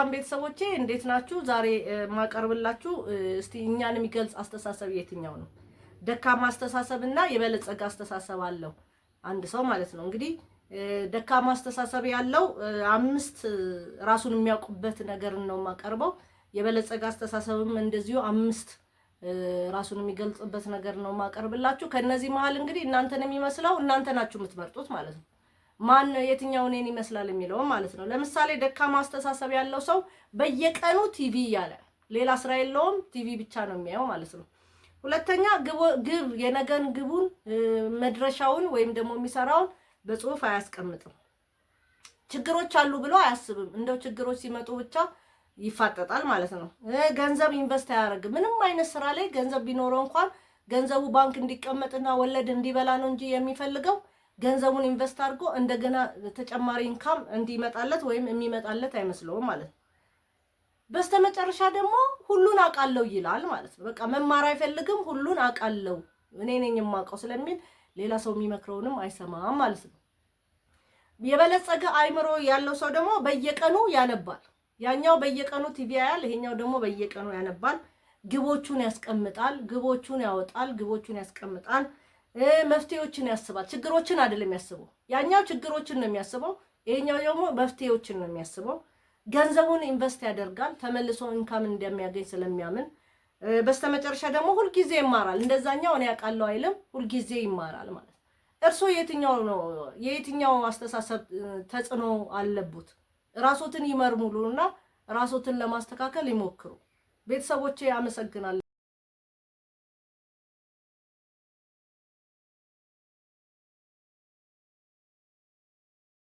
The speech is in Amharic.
ሰላም ቤተሰቦቼ እንዴት ናችሁ? ዛሬ ማቀርብላችሁ እስቲ እኛን የሚገልጽ አስተሳሰብ የትኛው ነው? ደካማ አስተሳሰብና የበለጸገ አስተሳሰብ አለው አንድ ሰው ማለት ነው። እንግዲህ ደካማ አስተሳሰብ ያለው አምስት ራሱን የሚያውቁበት ነገር ነው ማቀርበው። የበለጸገ አስተሳሰብም እንደዚሁ አምስት ራሱን የሚገልጽበት ነገር ነው ማቀርብላችሁ። ከነዚህ መሃል እንግዲህ እናንተን የሚመስለው እናንተ ናችሁ የምትመርጡት ማለት ነው። ማን የትኛው እኔን ይመስላል የሚለው ማለት ነው። ለምሳሌ ደካማ አስተሳሰብ ያለው ሰው በየቀኑ ቲቪ ያለ ሌላ ስራ የለውም፣ ቲቪ ብቻ ነው የሚያየው ማለት ነው። ሁለተኛ ግብ የነገን ግቡን መድረሻውን ወይም ደግሞ የሚሰራውን በጽሁፍ አያስቀምጥም። ችግሮች አሉ ብሎ አያስብም። እንደው ችግሮች ሲመጡ ብቻ ይፋጠጣል ማለት ነው። ገንዘብ ኢንቨስት አያደርግም። ምንም አይነት ስራ ላይ ገንዘብ ቢኖረው እንኳን ገንዘቡ ባንክ እንዲቀመጥና ወለድ እንዲበላ ነው እንጂ የሚፈልገው ገንዘቡን ኢንቨስት አድርጎ እንደገና ተጨማሪ ኢንካም እንዲመጣለት ወይም የሚመጣለት አይመስለውም ማለት ነው። በስተመጨረሻ ደግሞ ሁሉን አውቃለሁ ይላል ማለት ነው። በቃ መማር አይፈልግም። ሁሉን አውቃለሁ እኔ ነኝ የማውቀው ስለሚል ሌላ ሰው የሚመክረውንም አይሰማም ማለት ነው። የበለጸገ አይምሮ ያለው ሰው ደግሞ በየቀኑ ያነባል። ያኛው በየቀኑ ቲቪ ያያል፣ ይሄኛው ደግሞ በየቀኑ ያነባል። ግቦቹን ያስቀምጣል፣ ግቦቹን ያወጣል፣ ግቦቹን ያስቀምጣል። መፍትሄዎችን ያስባል። ችግሮችን አይደለም የሚያስበው። ያኛው ችግሮችን ነው የሚያስበው፣ ይሄኛው ደግሞ መፍትሄዎችን ነው የሚያስበው። ገንዘቡን ኢንቨስት ያደርጋል ተመልሶ ኢንካም እንደሚያገኝ ስለሚያምን። በስተመጨረሻ ደግሞ ሁልጊዜ ይማራል። እንደዛኛው እኔ አውቃለሁ አይልም፣ ሁልጊዜ ይማራል ማለት ነው። እርሶ የትኛው አስተሳሰብ ተጽዕኖ አለበት? ራስዎትን ይመርምሩና ራስዎትን ለማስተካከል ይሞክሩ። ቤተሰቦቼ አመሰግናለሁ።